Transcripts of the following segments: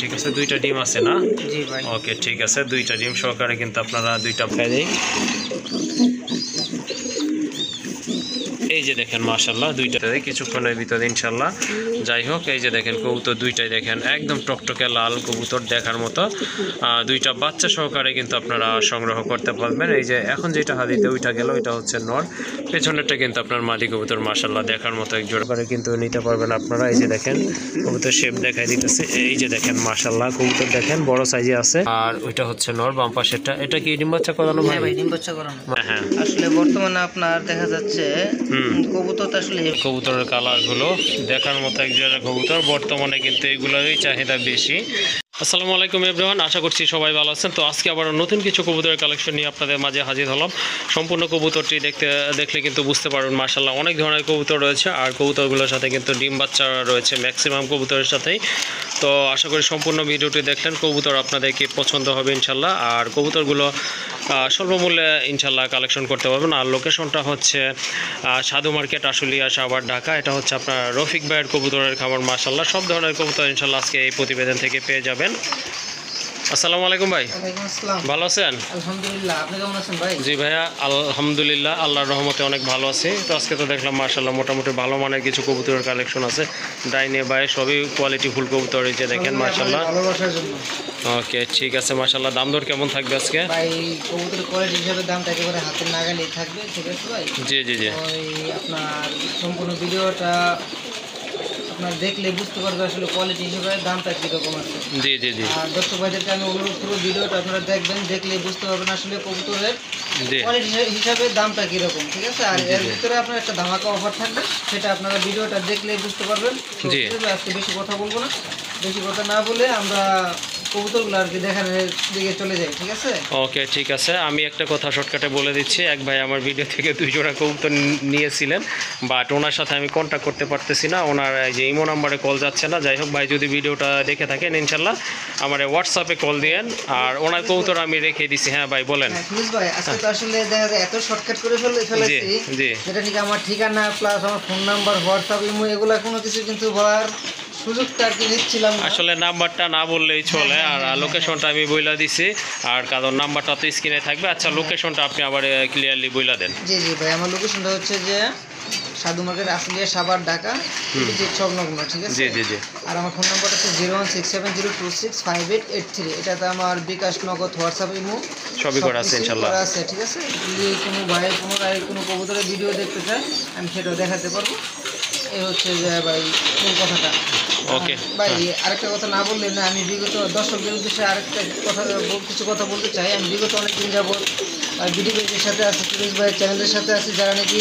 ঠিক আছে, দুইটা ডিম আছে না? জি ভাই। ওকে ঠিক আছে, দুইটা ডিম সহকারে কিন্তু আপনারা দুইটা পেয়ে যাই। এই যে দেখেন মাশাআল্লাহ দুইটা কিছুক্ষণের ভিতরে ইনশাল্লাহ। যাই হোক, এই যে দেখেন কবুতর দুইটাই দেখেন একদম টকটকে লাল কবুতর দেখার মতো। দুইটা বাচ্চা সহকারে কিন্তু আপনারা সংগ্রহ করতে পারবেন। এই যে এখন যেটা হাদিতে ওইটা গেল, ওইটা হচ্ছে নর, পেছনেরটা কিন্তু আপনার মাদি কবুতর মাশাআল্লাহ দেখার মতো এক জোড়া করে কিন্তু নিতে পারবেন আপনারা। এই যে দেখেন কবুতর শেপ দেখাই দিতেছে। এই যে দেখেন মাশাআল্লাহ কবুতর দেখেন বড় সাইজে আছে। আর ওইটা হচ্ছে নর বাম পাশেরটা। এটা কি ডিম বাচ্চা করানো ভাই? ভাই ডিম বাচ্চা করানো। হ্যাঁ আসলে বর্তমানে আপনার দেখা যাচ্ছে কবুতর আসলে কবুতরের কালার গুলো দেখার মতো এক জোড়া কবুতর। বর্তমানে কিন্তু এগুলোরই চাহিদা বেশি। আসসালামু আলাইকুম এভরিওয়ান, আশা করছি সবাই ভালো আছেন। তো আজকে আবার নতুন কিছু কবুতরের কালেকশন নিয়ে আপনাদের মাঝে হাজির হলাম। সম্পূর্ণ কবুতরটি দেখলে কিন্তু বুঝতে পারবেন মাশাআল্লাহ অনেক ধরনের কবুতর রয়েছে। আর কবুতরগুলোর সাথে কিন্তু ডিম বাচ্চা রয়েছে ম্যাক্সিমাম কবুতরের সাথেই। তো আশা করি সম্পূর্ণ ভিডিওটি দেখলেন কবুতর আপনাদেরকে পছন্দ হবে ইনশাল্লাহ। আর কবুতরগুলো স্বল্প মূল্যে ইনশাল্লাহ কালেকশন করতে পারবেন। আর লোকেশনটা হচ্ছে সাধু মার্কেট, আশুলিয়া, সাভার, ঢাকা। এটা হচ্ছে আপনার রফিক ভাইয়ের কবুতরের খামার মাশাআল্লাহ। সব ধরনের কবুতর ইনশাল্লাহ আজকে এই প্রতিবেদন থেকে পেয়ে যাবেন। আসসালামু আলাইকুম ভাই। ওয়ালাইকুম আসসালাম। ভালো আছেন? আলহামদুলিল্লাহ, আপনি কেমন আছেন ভাই? জি ভাইয়া আলহামদুলিল্লাহ আল্লাহর রহমতে অনেক ভালো আছি। তো আজকে তো দেখলাম মাশাআল্লাহ মোটামুটি ভালো মানের কিছু কবুতরের কালেকশন আছে। ডাইনে বাই সবই কোয়ালিটি ফুল কবুতর এই যে দেখেন মাশাআল্লাহ। ভালোবাসার জন্য। ওকে ঠিক আছে মাশাআল্লাহ। দাম দর কেমন থাকবে আজকে? ভাই কবুতরের কোয়ালিটি হিসাবে দামটা একেবারে হাতের নাগালেই থাকবে, ঠিক আছে ভাই? জি জি জি। ওই আপনার সম্পূর্ণ ভিডিওটা আপনার দেখলে বুঝতে পারবে আসলে কোয়ালিটি হিসেবে দামটা কীরকম আছে। জি জি জি। আর দর্শক ভাইদেরকে আমি অনুরোধ করবো ভিডিওটা আপনারা দেখবেন, দেখলে বুঝতে পারবেন আসলে কবুতরের কোয়ালিটি হিসাবে দামটা কীরকম, ঠিক আছে? আর এর ভিতরে আপনার একটা ধামাকা অফার থাকবে, সেটা আপনারা ভিডিওটা দেখলে বুঝতে পারবেন। আজকে বেশি কথা বলবো না, বেশি কথা না বলে আমরা কবুতরগুলো আর কি দেখানোর দিকে চলে যাই, ঠিক আছে? ওকে ঠিক আছে, আমি একটা কথা শর্টকাটে বলে দিচ্ছি। এক ভাই আমার ভিডিও থেকে 2 জোড়া কবুতর নিয়েছিলেন, বাট ওনার সাথে আমি কন্ট্যাক্ট করতে পারতেছি না, ওনার যে ইমো নাম্বারে কল যাচ্ছে না। যাই হোক ভাই যদি ভিডিওটা দেখে থাকেন ইনশাল্লাহ আমার হোয়াটসঅ্যাপে কল দিয়েন। আর ওনার কবুতর আমি রেখে দিছি। হ্যাঁ ভাই বলেন। ভাই আজকে তো আসলে দেখা যায় এত শর্টকাট করে ফেলেছি, যেটা ঠিক আমার ঠিকানা প্লাস আমার ফোন নাম্বার, হোয়াটসঅ্যাপ, ইমো এগুলো কোনো কিছু কিন্তু বলার সুযোগটা আর কি দিচ্ছিলাম। আসলে নাম্বারটা না বললেই চলে। আর লোকেশনটা আমি বইলা দিছি, আর কারণ নাম্বারটা তো স্ক্রিনে থাকবে। আচ্ছা লোকেশনটা আপনি আবার ক্লিয়ারলি বইলা দেন। জি জি ভাই, আমার লোকেশনটা হচ্ছে যে সাধু মার্কেট, আশুলিয়া, সাভার, ঢাকা, সংলগ্ন, ঠিক আছে? জি জি জি। আর আমার ফোন নাম্বারটা হচ্ছে 01670265883। এটাতে আমার বিকাশ, নগদ, হোয়াটসঅ্যাপ, ইমো সবই করা আছে ইনশাআল্লাহ। আছে, ঠিক আছে? যদি কোনো ভাই কোনো কবুতরের ভিডিও দেখতে চায় আমি সেটাও দেখাতে পারবো। এই হচ্ছে যে ভাই কোন কথাটা। ওকে ভাই আরেকটা কথা না বললে না, আমি বিগত দর্শকদের উদ্দেশ্যে আরেকটা কিছু কথা বলতে চাই। আমি বিগত অনেকদিন যাবত বিডি পেজের সাথে আছি, সুরেশ ভাইয়ের চ্যানেলের সাথে আছি। যারা নাকি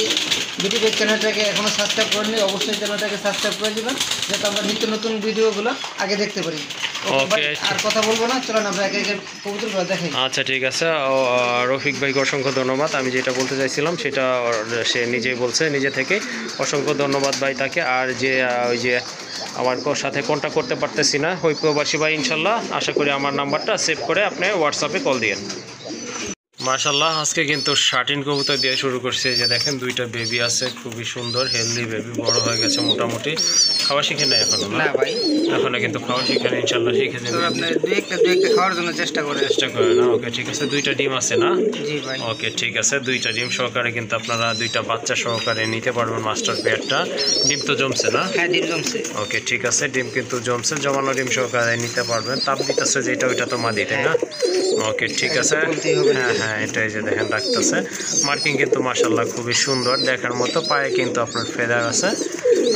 বিডি পেজ চ্যানেলটাকে এখনও সাবস্ক্রাইব করেনি অবশ্যই চ্যানেলটাকে সাবস্ক্রাইব করে দেবেন, যাতে আমরা নিত্য নতুন ভিডিওগুলো আগে দেখতে পারি। ওকে আর কথা বলবো না, চলেন আমরা একে একে কবুতরগুলো দেখাই। আচ্ছা ঠিক আছে। রফিক ভাইকে অসংখ্য ধন্যবাদ। আমি যেটা বলতে চাইছিলাম সেটা সে নিজেই বলছে নিজে থেকে। অসংখ্য ধন্যবাদ ভাই তাকে। আর যে ওই যে আমার সাথে কন্ট্যাক্ট করতে পারতেছি না ওই প্রবাসী ভাই, ইনশাল্লাহ আশা করি আমার নাম্বারটা সেভ করে আপনি হোয়াটসঅ্যাপে কল দিয়েন। মাশাআল্লাহ আজকে কিন্তু 13 কবুতর দিয়ে শুরু করছে। যে দেখেন দুইটা বেবি আছে, খুবই সুন্দর হেলদি বেবি, বড় হয়ে গেছে মোটামুটি। খাওয়া শিখে নেই এখনো না ভাই? এখনো কিন্তু খাওয়া শিখে নেই, ইনশাল্লাহ শিখে নেবেন। আপনি দুই একটা খাওয়ার জন্য চেষ্টা করে না? ওকে ঠিক আছে। দুইটা ডিম আছে না? জি ভাই। ওকে ঠিক আছে, দুইটা ডিম সহকারে কিন্তু আপনারা দুইটা বাচ্চা সহকারে নিতে পারবেন মাস্টার পেয়ারটা। ডিম তো জমছে না? হ্যাঁ ডিম জমছে। ওকে ঠিক আছে, ডিম কিন্তু জমছে, জমানো ডিম সহকারে নিতে পারবেন। তাপ দিতেছে যেটা ওইটা তো মাদি, তাই না? ওকে ঠিক আছে। হ্যাঁ হ্যাঁ এটাই যে দেখেন রাখতেছে। মার্কিং কিন্তু মাশাআল্লাহ খুবই সুন্দর দেখার মতো। পায়ে কিন্তু আপনার ফেদার আছে।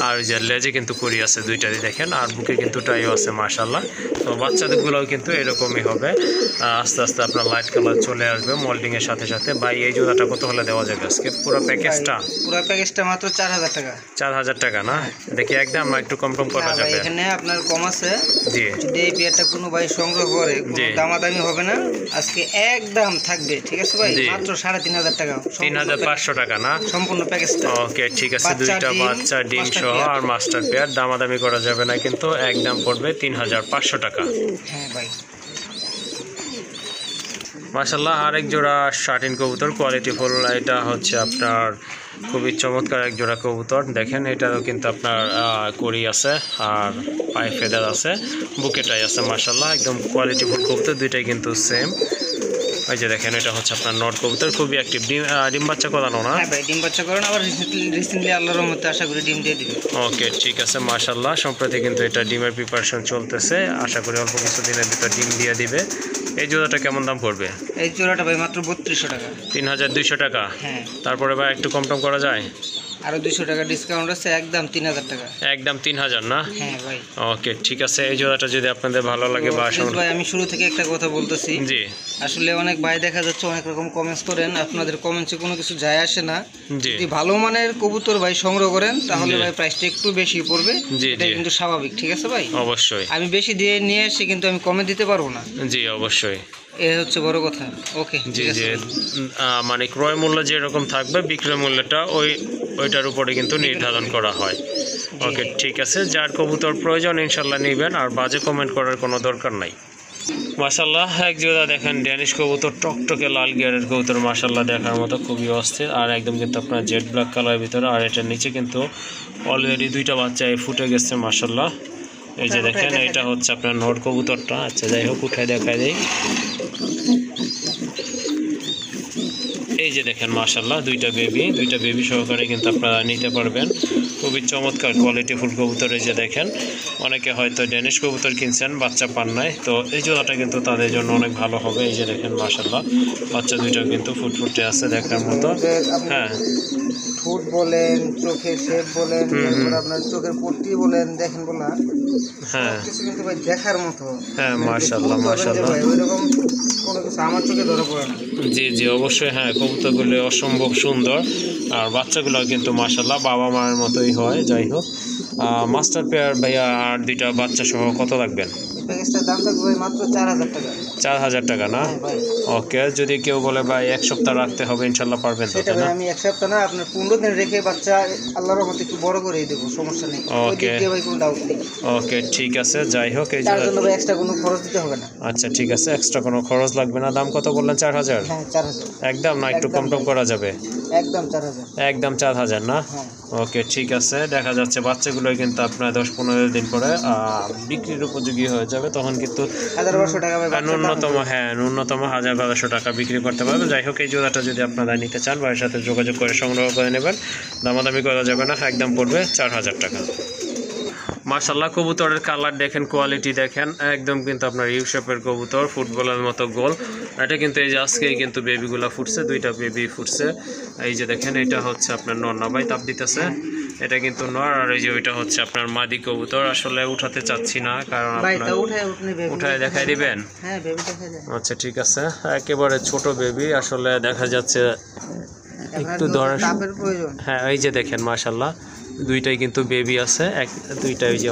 আর যে লেজে কিন্তু করি আছে দুইটারই দেখেন, আর বুকে কিন্তু টাইও আছে মাশাআল্লাহ। তো বাচ্চাদেরগুলোও কিন্তু এরকমই হবে, আস্তে আস্তে আপনার লাইট কালার চলে আসবে মোল্ডিং এর সাথে সাথে। ভাই এই জোড়াটা কত হলে দেওয়া যাবে আজকে পুরো প্যাকেজটা? পুরো প্যাকেজটা মাত্র 4000 টাকা। 4000 টাকা না? দেখি একদম একটু কম করা যাবে? এখানে আপনার কম আছে। জি, যদি এই পেয়ারটা কোনো ভাই সংগ্রহ করে কোনো দামাদামি হবে না, আজকে একদম থাকবে, ঠিক আছে ভাই? মাত্র 3500 টাকা, 3500 টাকা না সম্পূর্ণ প্যাকেজটা। ওকে ঠিক আছে, দুইটা বাচ্চা ডিম সহ আর মাস্টার পেয়ার, দামাদামি করা যাবে না কিন্তু, একদম পড়বে 3500 টাকা। হ্যাঁ ভাই মাশাআল্লাহ। আরেক জোড়া শার্টিন কবুতর কোয়ালিটি ফুল, এটা হচ্ছে আপনার খুবই চমৎকার এক জোড়া কবুতর। দেখেন এটারও কিন্তু আপনার কড়ি আছে আর পায়ে ফেদার আছে, বুকেটাই আছে মাশাআল্লাহ, একদম কোয়ালিটি ফুল কবুতর, দুইটাই কিন্তু সেম। এই যে দেখেন এটা হচ্ছে আপনার নট কবুতর, খুবই অ্যাক্টিভ। ডিম বাচ্চা করানো না? হ্যাঁ ভাই ডিম বাচ্চা করানো, আবার রিসেন্টলি আল্লাহর রহমতে আশা করি ডিম দিয়ে দিবে। ওকে ঠিক আছে মাশাআল্লাহ। সম্প্রতি কিন্তু এটা ডিমের প্রিপারেশন চলতেছে, আশা করি অল্প কিছু দিনের ভিতর ডিম দিয়ে দিবে। এই জোড়াটা কেমন দাম পড়বে? এই জোড়াটা ভাই মাত্র 3200 টাকা। 3200 টাকা? হ্যাঁ। তারপরে ভাই একটু কম করা যায়? আরো 200 টাকা ডিসকাউন্ট আছে, একদম 3000 টাকা। একদম 3000 না? হ্যাঁ ভাই। ওকে ঠিক আছে, এই জোড়াটা যদি আপনাদের ভালো লাগে বা ভাই আমি শুরু থেকে একটা কথা বলতেছি, জি আসলে অনেক ভাই দেখা যাচ্ছে অনেক রকম কমেন্টস করেন, আপনাদের কমেন্টসে কোনো কিছু যায় আসে না। জি, যদি ভালো মানের কবুতর ভাই সংগ্রহ করেন তাহলে ভাই প্রাইসটা একটু বেশি পড়বে, এটা কিন্তু স্বাভাবিক, ঠিক আছে ভাই? অবশ্যই। আমি বেশি দিয়ে নিয়ে আসি কিন্তু আমি কমে দিতে পারবো না। জি অবশ্যই, এ হচ্ছে বড় কথা। ওকে জি জি, মানে ক্রয় মূল্য যেরকম থাকবে বিক্রয় মূল্যটা ওইটার উপরে কিন্তু নির্ধারণ করা হয়। ওকে ঠিক আছে, যার কবুতর প্রয়োজন ইনশাল্লাহ নেবেন, আর বাজে কমেন্ট করার কোনো দরকার নাই। মাশাআল্লাহ এক জোড়া দেখেন ড্যানিশ কবুতর, টকটকে লাল গিয়ারের কবুতর, মাশাআল্লাহ দেখার মতো, খুবই অস্থির, আর একদম কিন্তু আপনার জেড ব্ল্যাক কালারের ভিতরে, আর এটার নিচে কিন্তু অলরেডি দুইটা বাচ্চা ফুটে গেছে মাশাআল্লাহ। এই যে দেখেন এটা হচ্ছে আপনার নর কবুতরটা। আচ্ছা যাই হোক উঠায় দেখা দেয়। এই যে দেখেন মাশাআল্লাহ দুইটা বেবি সহকারে কিন্তু আপনারা নিতে পারবেন, খুবই চমৎকার কোয়ালিটি ফুল কবুতর। এই যে দেখেন অনেকে হয়তো ড্যানিশ কবুতর কিনছেন বাচ্চা পান নাই, তো এই জোড়াটা কিন্তু তাদের জন্য অনেক ভালো হবে। এই যে দেখেন মাশাআল্লাহ বাচ্চা দুইটাও কিন্তু ফুটফুটে আছে দেখার মতো। হ্যাঁ ফুট বলেন, চোখের শেপ বলেন, আপনার চোখের পট্টি বলেন, দেখেন বলা হ্যাঁ কিছু কিন্তু ভাই দেখার মতো। হ্যাঁ মাশাআল্লাহ মাশাআল্লাহ, ওইরকম কোনো কিছু আমার চোখে ধরা পড়ে না। জি জি অবশ্যই, হ্যাঁ কবুতরগুলো অসম্ভব সুন্দর, আর বাচ্চাগুলো কিন্তু মাশাআল্লাহ বাবা মায়ের মতোই হয়। যাই হোক মাস্টার পেয়ার ভাইয়া আর দুইটা বাচ্চা সহ কত রাখবেন? প্যাকেজটার দাম থাকবে ভাই মাত্র 4000 টাকা। 4000 টাকা না? ওকে, যদি কেউ বলে ভাই এক সপ্তাহ রাখতে হবে ইনশাল্লাহ পারবেন তো? সেটা ভাই আমি এক সপ্তাহ না, আপনার 15 দিন রেখে বাচ্চা আল্লাহর রহমতে একটু বড় করেই দেবো, সমস্যা নেই। ওকে ভাই কোনো ডাউট নেই। ওকে ঠিক আছে, যাই হোক এই তার জন্য ভাই এক্সট্রা কোনো খরচ দিতে হবে না। আচ্ছা ঠিক আছে, এক্সট্রা কোনো খরচ লাগবে না। দাম কত বললেন? 4000? হ্যাঁ 4000 একদম না একটু কম করা যাবে? একদম 4000। একদম 4000 না? হ্যাঁ ওকে ঠিক আছে, দেখা যাচ্ছে বাচ্চাগুলো কিন্তু আপনার 10-15 দিন পরে বিক্রির উপযোগী হয়ে যাবে, তখন কিন্তু 1200 টাকা ন্যূনতম 1200 টাকা বিক্রি করতে পারবেন। যাই হোক এই জোড়াটা যদি আপনারা নিতে চান ভাইয়ের সাথে যোগাযোগ করে সংগ্রহ করে নেবেন, দামাদামি করা যাবে না, একদম পড়বে 4000 টাকা। মাশাআল্লাহ কবুতরের কালার দেখেন, কোয়ালিটি দেখেন, একদম কিন্তু আপনার ইউ শেপের কবুতর, ফুটবলের মতো গোল। এটা কিন্তু এই যে আজকেই কিন্তু বেবিগুলো ফুটছে, দুইটা বেবি ফুটছে। এই যে দেখেন এটা হচ্ছে আপনার নর না ভাই? তাপ দিতেছে, এটা কিন্তু নর, আর এই যে ওইটা হচ্ছে আপনার মাদি কবুতর। আসলে উঠাতে চাচ্ছি না কারণ উঠায় দেখাই দিবেন। হ্যাঁ বেবি দেখা যায়। আচ্ছা ঠিক আছে, একেবারে ছোট বেবি, আসলে দেখা যাচ্ছে একটু ধরে তাপের প্রয়োজন। হ্যাঁ এই যে দেখেন মাশাআল্লাহ দুইটাই কিন্তু বেবি আছে, দুইটা ওই যে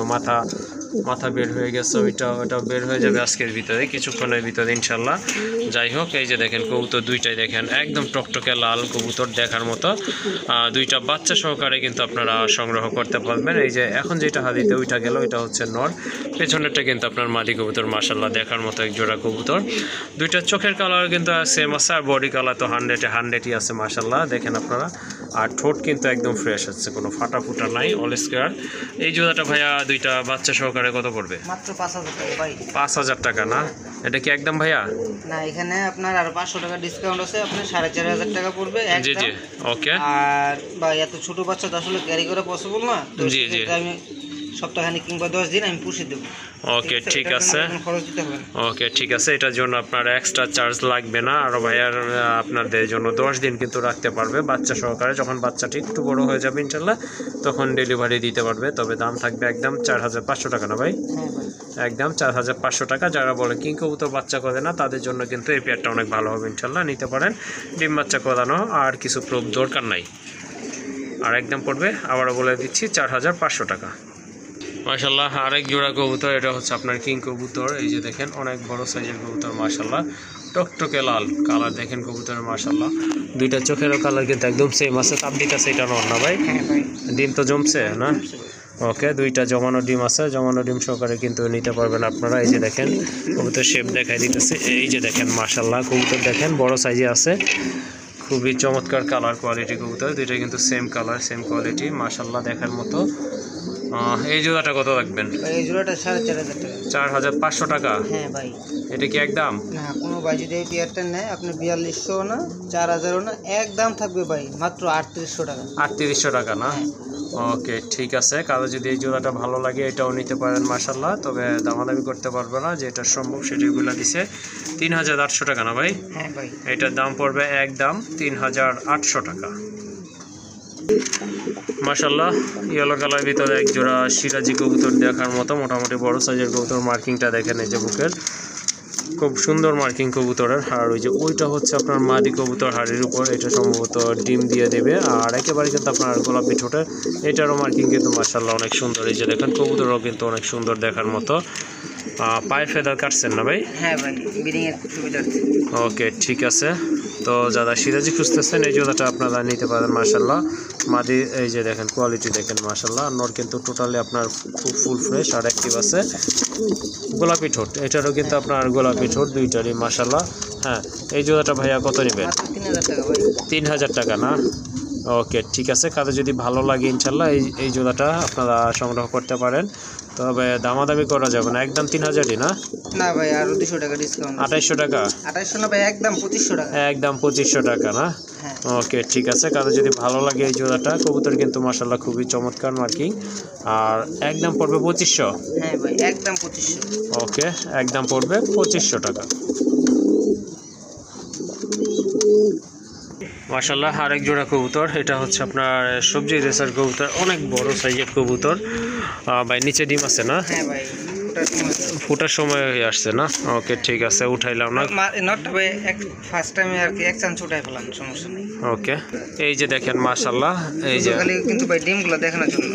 মাথা বের হয়ে গেছে, ওইটা বের হয়ে যাবে আজকের ভিতরে, কিছুক্ষণের ভিতরে ইনশাল্লাহ। যাই হোক এই যে দেখেন কবুতর দুইটাই দেখেন একদম টকটকে লাল কবুতর দেখার মতো, দুইটা বাচ্চা সহকারে কিন্তু আপনারা সংগ্রহ করতে পারবেন। এই যে এখন যেটা হাতিতে ওইটা গেল, ওইটা হচ্ছে নর, পেছনেরটা কিন্তু আপনার মাদি কবুতর, মাশাআল্লাহ দেখার মতো এক জোড়া কবুতর। দুইটা চোখের কালার কিন্তু সেম আছে, আর বডি কালার তো 100-100ই আছে মাশাআল্লাহ দেখেন আপনারা। আর ঠোঁট কিন্তু একদম ফ্রেশ আছে, কোনো ফাটা ফুটা নাই, অল স্কোয়ার। এই জোড়াটা ভাইয়া দুইটা বাচ্চা সহকারে কত পড়বে? মাত্র 5000 টাকা ভাই। 5000 টাকা না? এটা কি একদম ভাইয়া? না এখানে আপনার আরো 500 টাকা ডিসকাউন্ট আছে, আপনার 4500 টাকা পড়বে একদম। জি জি ওকে। আর ভাই এত ছোট বাচ্চা তো আসলে ক্যারি করা পসিবল না, তো জি জি আমি সপ্তাহখানেক কিংবা 10 দিন আমি পুষে দেবো। ওকে ঠিক আছে, খরচ দিতে হবে না। ওকে ঠিক আছে, এটার জন্য আপনার এক্সট্রা চার্জ লাগবে না। আর ভাইয়ার আপনাদের জন্য 10 দিন কিন্তু রাখতে পারবে বাচ্চা সহকারে। যখন বাচ্চাটি একটু বড় হয়ে যাবে ইনশাল্লাহ তখন ডেলিভারি দিতে পারবে। তবে দাম থাকবে একদম 4500 টাকা না ভাই? হ্যাঁ ভাই, একদম 4500 টাকা। যারা বলে কিং কবুতর বাচ্চা করে না তাদের জন্য কিন্তু এই পেয়ারটা অনেক ভালো হবে ইনশাল্লাহ, নিতে পারেন। ডিম বাচ্চা করানো আর কিছু প্রুফ দরকার নাই। আর একদম পড়বে, আবারও বলে দিচ্ছি, 4500 টাকা। মাশাল্লাহ আরেক জোড়া কবুতর, এটা হচ্ছে আপনার কিং কবুতর। এই যে দেখেন অনেক বড় সাইজের কবুতর মাশাল্লাহ, টকটকে লাল কালার দেখেন কবুতরের মাশাল্লাহ। দুইটা চোখেরও কালার কিন্তু একদম সেম আছে। তাপ দিতেছে এটা নর না ভাই? হ্যাঁ ভাই, ডিম তো জমছে না? ওকে, দুইটা জমানো ডিম আছে, জমানো ডিম সহকারে কিন্তু নিতে পারবেন আপনারা। এই যে দেখেন কবুতর শেপ দেখাই দিতেছে। এই যে দেখেন মাশাল্লাহ কবুতর দেখেন বড় সাইজে আছে, খুবই চমৎকার কালার কোয়ালিটি কবুতর। দুইটা কিন্তু সেম কালার সেম কোয়ালিটি মাশাল্লাহ দেখার মতো। এই জোড়াটা কত রাখবেন? এই জোড়াটা 4500 টাকা। 4500 টাকা? হ্যাঁ ভাই। এটা কি একদম? না, কোনো ভাই যদি এই পেয়ারটা নেয় আপনি 4200 না 4000 না, একদম থাকবে ভাই মাত্র 3800 টাকা। 3800 টাকা না? ওকে ঠিক আছে, কারো যদি এই জোড়াটা ভালো লাগে এটাও নিতে পারেন মাশাল্লাহ। তবে দামাদামি করতে পারবে না, যেটা সম্ভব সেটাগুলো দিছে। 3800 টাকা না ভাই? হ্যাঁ ভাই। এটার দাম পড়বে একদম 3800 টাকা। মাশাল্লাহ ইয়েলো কালার ভিতরে এক জোড়া সিরাজি কবুতর দেখার মতো, মোটামুটি বড় সাইজের কবুতর। মার্কিংটা দেখেন এই যে বুকের, খুব সুন্দর মার্কিং কবুতরের। আর ওই যে ওইটা হচ্ছে আপনার মাদি কবুতর হাড়ির উপর, এটা সম্ভবত ডিম দিয়ে দেবে। আর একেবারে কিন্তু আপনার গোলাপি ঠোঁটের, এটারও মার্কিং কিন্তু মাশাল্লাহ অনেক সুন্দর। এই যে দেখেন কবুতরও কিন্তু অনেক সুন্দর দেখার মতো। পায়ের ফেদার কাটছেন না ভাই? হ্যাঁ ভাই, ব্রিডিং এর সুবিধা আছে। ওকে ঠিক আছে, তো যারা সিরাজি খুঁজতেছেন এই জোড়াটা আপনারা নিতে পারেন মাশাল্লাহ। মাদি এই যে দেখেন কোয়ালিটি দেখেন মাশাল্লাহ। নর কিন্তু টোটালি আপনার খুব ফুল ফ্রেশ আর অ্যাক্টিভ আছে। গোলাপি ঠোঁট, এটারও কিন্তু আপনার গোলাপি ঠোঁট দুইটারই মাশাল্লাহ। হ্যাঁ, এই জোড়াটা ভাইয়া কত নেবেন? 3000 টাকা ভাই। 3000 টাকা না? ওকে ঠিক আছে, কারো যদি ভালো লাগে ইনশাল্লাহ এই জোড়াটা আপনারা সংগ্রহ করতে পারেন। তবে দামাদামি করা যাবে না, একদম 3000ই না? না ভাই, আরো 200 টাকা ডিসকাউন্ট। 2800 টাকা? 2800 না ভাই, একদম 2500 টাকা। একদম 2500 টাকা না? হ্যাঁ। ওকে ঠিক আছে, কারো যদি ভালো লাগে এই জোড়াটা কবুতর কিন্তু মাশাল্লাহ খুবই চমৎকার মার্কিং। আর একদম পড়বে 2500? হ্যাঁ ভাই, একদম 2500। ওকে, একদম পড়বে 2500 টাকা। মাশাল্লাহ আরেক জোড়া কবুতর, এটা হচ্ছে আপনার সবজি রেসার কবুতর, অনেক বড় সাইজের কবুতর। ভাই নিচে ডিম আছে না? হ্যাঁ ভাই, ফুটার সময় হয়ে আসছে না? ওকে ঠিক আছে, উঠাইলাম না। নটটা ভাই ফার্স্ট টাইমে আর কি এক চান্স উঠাই ফেলাম, সমস্যা নেই। ওকে, এই যে দেখেন মাশাল্লাহ, এই যে খালি কিন্তু ভাই ডিমগুলো দেখানোর জন্য।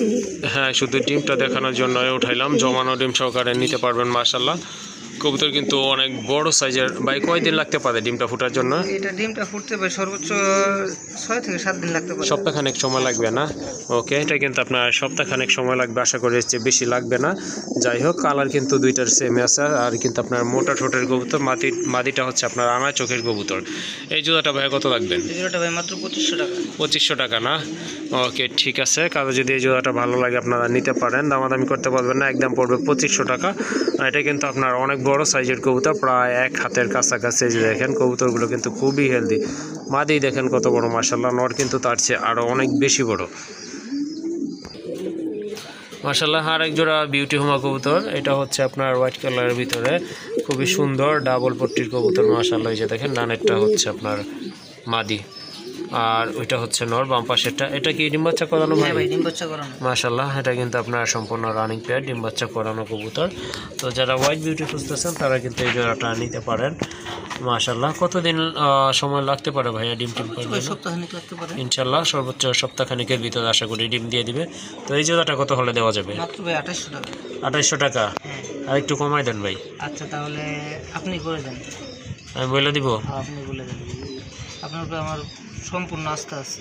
হ্যাঁ, শুধু ডিমটা দেখানোর জন্য উঠাইলাম। জমানো ডিম সহকারে নিতে পারবেন মাশাল্লাহ। কবুতর কিন্তু অনেক বড় সাইজের। ভাই কয়দিন লাগতে পারে ডিমটা ফুটার জন্য? এটা ডিমটা ফুটতে ভাই সর্বোচ্চ 6 থেকে 7 দিন লাগতে পারে। সপ্তাহখানেক সময় লাগবে না? ওকে, এটা কিন্তু আপনার সপ্তাহখানেক সময় লাগবে, আশা করি এর চেয়ে বেশি লাগবে না। যাই হোক, কালার কিন্তু দুইটার সেম আছে। আর কিন্তু আপনার মোটা ঠোঁটের কবুতর, মাদিটা হচ্ছে আপনার আনা চোখের কবুতর। এই জোড়াটা ভাই কত লাগবেন? এই জোড়াটা ভাই মাত্র 2500 টাকা। 2500 টাকা না? ওকে ঠিক আছে, কারো যদি এই জোড়াটা ভালো লাগে আপনারা নিতে পারেন, দামাদামি করতে পারবেন না, একদম পড়বে 2500 টাকা। এটা কিন্তু আপনার অনেক বড় সাইজের কবুতর, প্রায় 1 হাতের কাছাকাছি। যে দেখেন কবুতরগুলো কিন্তু খুবই হেলদি। মাদি দেখেন কত বড় মাশাল্লাহ, নর কিন্তু তার চেয়ে আরও অনেক বেশি বড় মাশাল্লাহ। আর এক জোড়া বিউটি হোমা কবুতর, এটা হচ্ছে আপনার হোয়াইট কালারের ভিতরে, খুবই সুন্দর ডাবল পট্টির কবুতর মাশাল্লাহ। এই যে দেখেন ডানেরটা হচ্ছে আপনার মাদি আর ওইটা হচ্ছে নর, বাম পাশেরটা। এটা কি ডিম বাচ্চা করানো? হ্যাঁ ভাই, ডিম বাচ্চা করানো মাশাল্লাহ, এটা কিন্তু আপনার সম্পূর্ণ রানিং পেয়ার, ডিম বাচ্চা করানো কবুতর। তো যারা হোয়াইট বিউটি খুঁজতেছেন তারা কিন্তু এই জোড়াটা নিতে পারেন মাশাল্লাহ। কতদিন সময় লাগতে পারে ভাইয়া ডিম টিম করবে? সপ্তাহখানেক লাগতে পারে ইনশাল্লাহ, সর্বোচ্চ সপ্তাহখানেকের ভিতরে আশা করি ডিম দিয়ে দিবে। তো এই জোড়াটা কত হলে দেওয়া যাবে? মাত্র ভাই 2800 টাকা। 2800 টাকা? আর একটু কমাই দেন ভাই। আচ্ছা, তাহলে আপনি করে দেন। আমি বলে দিব? আপনি বলে দেন, আপনার উপরে আমার সম্পূর্ণ আস্থা আছে।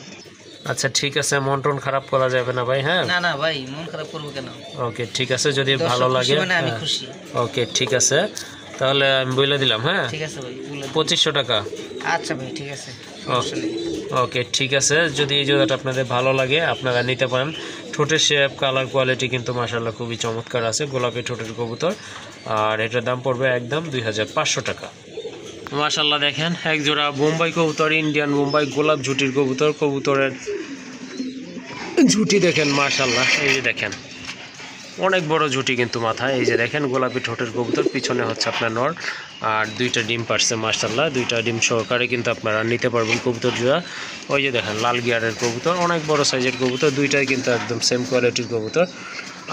আচ্ছা ঠিক আছে, মন টন খারাপ করা যাবে না ভাই? হ্যাঁ না না ভাই, মন খারাপ করবো কেন? ওকে ঠিক আছে, যদি ভালো লাগে আমি খুশি। ওকে ঠিক আছে, তাহলে আমি বলে দিলাম। হ্যাঁ ঠিক আছে ভাই, 2500 টাকা। আচ্ছা ভাই ঠিক আছে। ওকে ঠিক আছে, যদি এই জোড়াটা আপনাদের ভালো লাগে আপনারা নিতে পারেন। ঠোঁটের শেপ, কালার, কোয়ালিটি কিন্তু মাশাআল্লাহ খুবই চমৎকার আছে, গোলাপি ঠোঁটের কবুতর। আর এটার দাম পড়বে একদম 2500 টাকা। মাশাআল্লাহ দেখেন এক জোড়া বোম্বাই কবুতর, ইন্ডিয়ান বোম্বাই গোলাপ ঝুটির কবুতর। কবুতরের ঝুটি দেখেন মাশাআল্লাহ, এই যে দেখেন অনেক বড় ঝুটি কিন্তু মাথায়। এই যে দেখেন গোলাপি ঠোঁটের কবুতর, পিছনে হচ্ছে আপনার নর, আর 2টা ডিম পারছে মাশাআল্লাহ। 2টা ডিম সহকারে কিন্তু আপনারা নিতে পারবেন কবুতর জোড়া। ওই যে দেখেন লাল গিয়ারের কবুতর, অনেক বড় সাইজের কবুতর, 2টাই কিন্তু একদম সেম কোয়ালিটির কবুতর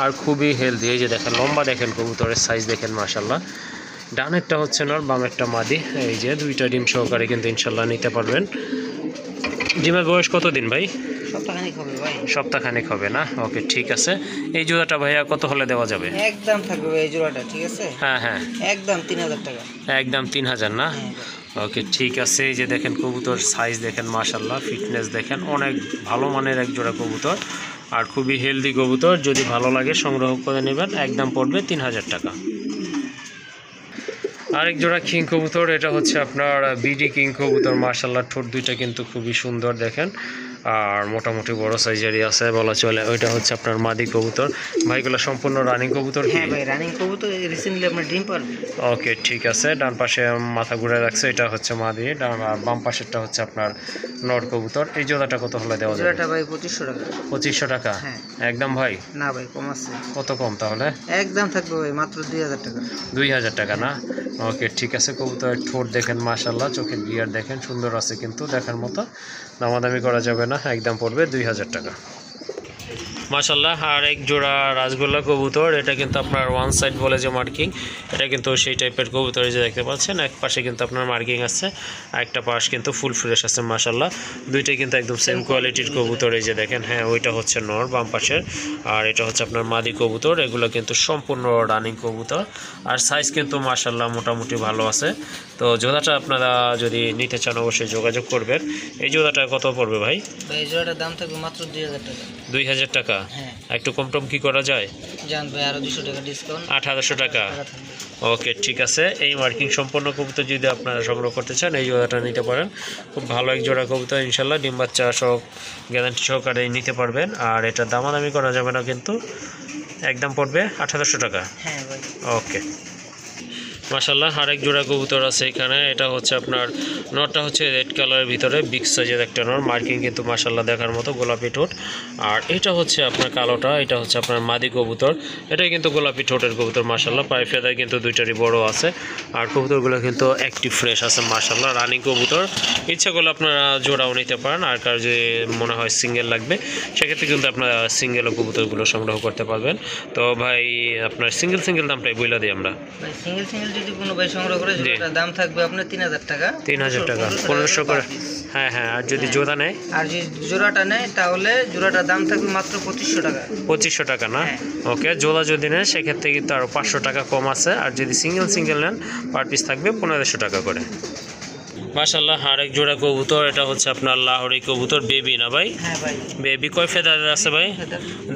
আর খুবই হেলদি। এই যে দেখেন লম্বা দেখেন কবুতরের সাইজ দেখেন মাশাআল্লাহ। ডানেরটা হচ্ছে নর, বামেরটা মাদি। এই যে 2টা ডিম সহকারে কিন্তু ইনশাল্লাহ নিতে পারবেন। ডিমের বয়স কত দিন ভাই? সপ্তাহখানেক হবে ভাই। সপ্তাহখানেক হবে না? ওকে ঠিক আছে। এই জোড়াটা ভাইয়া কত হলে দেওয়া যাবে? একদম থাকবে ভাই এই জোড়াটা, ঠিক আছে? হ্যাঁ হ্যাঁ, একদম 3000 টাকা। একদম 3000 না? হ্যাঁ ওকে ঠিক আছে। এই যে দেখেন কবুতর সাইজ দেখেন মাশাআল্লাহ, ফিটনেস দেখেন, অনেক ভালো মানের এক জোড়া কবুতর আর খুবই হেলদি কবুতর। যদি ভালো লাগে সংগ্রহ করে নেবেন, একদম পড়বে 3000 টাকা। আরেক জোড়া কিং কবুতর, এটা হচ্ছে আপনার বিডি কিং কবুতর মাশাআল্লাহ। ঠোঁট 2টা কিন্তু খুবই সুন্দর দেখেন আর মোটামুটি বড় সাইজেরই আছে বলা চলে। ওইটা হচ্ছে আপনার মাদি কবুতর। ভাইগুলো সম্পূর্ণ রানিং কবুতর কি? হ্যাঁ ভাই রানিং কবুতর, রিসেন্টলি আপনার ডিম পারবে। ওকে ঠিক আছে। ডান পাশে মাথা ঘুরে রাখছে, এটা হচ্ছে মাদি, আর বাম পাশেরটা হচ্ছে আপনার নর কবুতর। এই জোড়াটা কত হলে দেওয়া যাবে? জোড়াটা ভাই 2500 টাকা। 2500 টাকা? হ্যাঁ। একদম ভাই? না ভাই কম আছে। কত কম তাহলে? একদম থাকবে ভাই মাত্র 2000 টাকা। 2000 টাকা না? ওকে ঠিক আছে। কবুতরের ঠোঁট দেখেন মাশাআল্লাহ, চোখের গিয়ার দেখেন সুন্দর আছে কিন্তু দেখার মতো। দামাদামি করা যাবে না, একদম পড়বে 2000 টাকা মাশাআল্লাহ। আর এক জোড়া রাজগোল্লা কবুতর, এটা কিন্তু আপনার ওয়ান সাইড বলে যে মার্কিং, এটা কিন্তু সেই টাইপের কবুতর। যে দেখতে পাচ্ছেন এক পাশে কিন্তু আপনার মার্কিং আছে, আর একটা পাশ কিন্তু ফুল ফ্রেশ আছে মাশাআল্লাহ। 2টাই কিন্তু একদম সেম কোয়ালিটির কবুতর। এই যে দেখেন, হ্যাঁ ওইটা হচ্ছে নর বাম পাশের, আর এটা হচ্ছে আপনার মাদি কবুতর। এগুলো কিন্তু সম্পূর্ণ রানিং কবুতর আর সাইজ কিন্তু মাশাআল্লাহ মোটামুটি ভালো আছে। তো জোড়াটা আপনারা যদি নিতে চান অবশ্যই যোগাযোগ করবেন। এই জোড়াটা কত পড়বে ভাই? এই জোড়াটার দাম থাকবে মাত্র 2000 টাকা। 2000 টাকা? হ্যাঁ। একটু কম টম কি করা যায়? জান ভাই আরো 200 টাকা ডিসকাউন্ট। 1800 টাকা? ওকে ঠিক আছে। এই মার্কিং সম্পন্ন কবুতর যদি আপনারা সংগ্রহ করতে চান এই জোড়াটা নিতে পারেন। খুব ভালো এক জোড়া কবুতর ইনশাল্লাহ, ডিম বাচ্চা সহ গ্যারান্টি সহকারে নিতে পারবেন। আর এটা দামাদামি করা যাবে না কিন্তু, একদম পড়বে 1800 টাকা। হ্যাঁ ভাই। ওকে মাশাআল্লাহ। আরেক জোড়া কবুতর আছে এখানে, এটা হচ্ছে আপনার নরটা হচ্ছে রেড কালারের ভিতরে বিগ সাইজের একটা নর, মার্কিং কিন্তু মাশাআল্লাহ দেখার মতো, গোলাপি ঠোঁট। আর এটা হচ্ছে আপনার কালোটা, এটা হচ্ছে আপনার মাদি কবুতর, এটাই কিন্তু গোলাপি ঠোঁটের কবুতর মাশাআল্লাহ। পায়ে ফেদায় কিন্তু 2টারই বড় আছে আর কবুতরগুলো কিন্তু অ্যাক্টিভ ফ্রেশ আছে মাশাআল্লাহ, রানিং কবুতর। ইচ্ছা করলে আপনারা জোড়াও নিতে পারেন, আর কার যদি মনে হয় সিঙ্গেল লাগবে সেক্ষেত্রে কিন্তু আপনারা সিঙ্গেলও কবুতরগুলো সংগ্রহ করতে পারবেন। তো ভাই আপনার সিঙ্গেল দামটাই বইলা দিই আমরা। ভাই সিঙ্গেল যদি কোনো ভাই সংগ্রহ করে জোড়াটার দাম থাকবে আপনার 3000 টাকা। 3000 টাকা 1500 করে? হ্যাঁ হ্যাঁ। আর যদি জোড়া নেয়? আর যদি জোড়াটা নেয় তাহলে জোড়াটার দাম থাকবে মাত্র 2500 টাকা। 2500 টাকা না? ওকে। জোড়া যদি নেন সেক্ষেত্রে কিন্তু আরও 500 টাকা কম আছে, আর যদি সিঙ্গেল নেন পার পিস থাকবে 1500 টাকা করে মাশাআল্লাহ। আরেক জোড়া কবুতর, এটা হচ্ছে আপনার লাহোরি কবুতর, বেবি না ভাই? হ্যাঁ ভাই। বেবি কয় ফেদার আছে ভাই?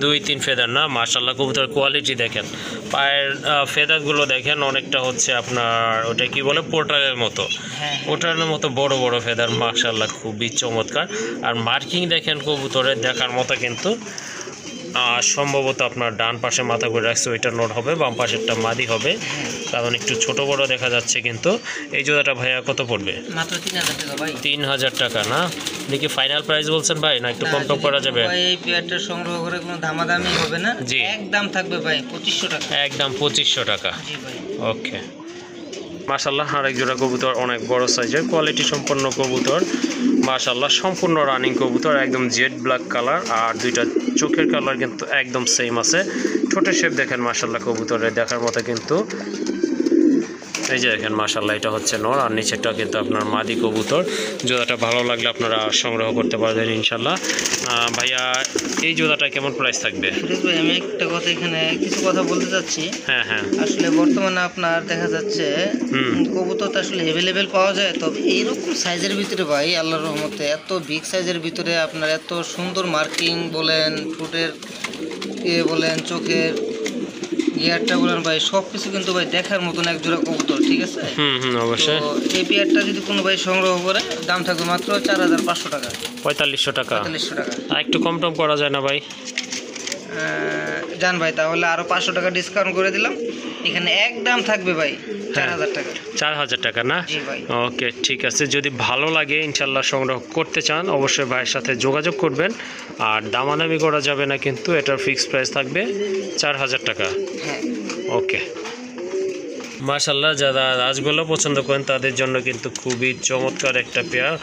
2-3 ফেদার না? মাশাআল্লাহ কবুতর কোয়ালিটি দেখেন, পায়ের ফেদারগুলো দেখেন, অনেকটা হচ্ছে আপনার ওটা কি বলে পোর্টারের মতো, পোর্টারের মতো বড় বড় ফেদার মাশাআল্লাহ, খুবই চমৎকার। আর মার্কিং দেখেন কবুতরের দেখার মতো কিন্তু। সম্ভবত আপনার ডান পাশে মাথা করে রাখছে ওইটা নর হবে, বাম পাশেরটা মাদি হবে, কারণ একটু ছোট বড় দেখা যাচ্ছে কিন্তু। এই জোড়াটা ভাইয়া কত পড়বে? মাত্র 3000 টাকা ভাই। 3000 টাকা না? দেখি ফাইনাল প্রাইস বলছেন ভাই, না একটু কম টম করা যাবে? ভাই এই পেয়ারটা সংগ্রহ করে কোনো দামাদামি হবে না। জি। একদম থাকবে ভাই 2500 টাকা। একদম 2500 টাকা। জি ভাই। ওকে মাশাআল্লাহ। আরেক জোড়া কবুতর, অনেক বড় সাইজের কোয়ালিটি সম্পন্ন কবুতর মাশাআল্লাহ, সম্পূর্ণ রানিং কবুতর, একদম জেড ব্ল্যাক কালার, আর 2টা চোখের কালার কিন্তু একদম সেম আছে। ঠোঁটের শেপ দেখেন মাশাআল্লাহ কবুতরের দেখার মতো কিন্তু। এই যে দেখেন মাশাআল্লাহ, এটা হচ্ছে নর আর নিচেরটা কিন্তু আপনার মাদি কবুতর। জোড়াটা ভালো লাগলে আপনারা সংগ্রহ করতে পারবেন ইনশাল্লাহ। ভাইয়া এই জোড়াটা কেমন প্রাইস থাকবে? ফিরোজ ভাই আমি একটা কথা এখানে কিছু কথা বলতে চাচ্ছি। হ্যাঁ হ্যাঁ। আসলে বর্তমানে আপনার দেখা যাচ্ছে কবুতর তো আসলে অ্যাভেলেবেল পাওয়া যায়, তবে এইরকম সাইজের ভিতরে ভাই আল্লাহর রহমতে এত বিগ সাইজের ভিতরে আপনার এত সুন্দর মার্কিং বলেন, ঠোঁটের বলেন, চোখের গিয়ারটা বলেন ভাই, সব কিছু কিন্তু ভাই দেখার মতন এক জোড়া কবুতর, ঠিক আছে? অবশ্যই। এই পেয়ারটা যদি কোনো ভাই সংগ্রহ করে দাম থাকবে মাত্র 4500 টাকা। 4500 টাকা? 4500 টাকা। আর একটু কম টম করা যায় না ভাই? জান ভাই তাহলে আরো 500 টাকা ডিসকাউন্ট করে দিলাম, এখানে একদম থাকবে ভাই 4000 টাকা। 4000 টাকা না? জি ভাই। ওকে ঠিক আছে, যদি ভালো লাগে ইনশাল্লাহ সংগ্রহ করতে চান অবশ্যই ভাইয়ের সাথে যোগাযোগ করবেন। আর দামাদামি করা যাবে না কিন্তু, এটার ফিক্সড প্রাইস থাকবে 4000 টাকা। হ্যাঁ ওকে মাশাল্লাহ, যারা রাজগোল্লা পছন্দ করেন তাদের জন্য কিন্তু খুবই চমৎকার একটা পেয়ার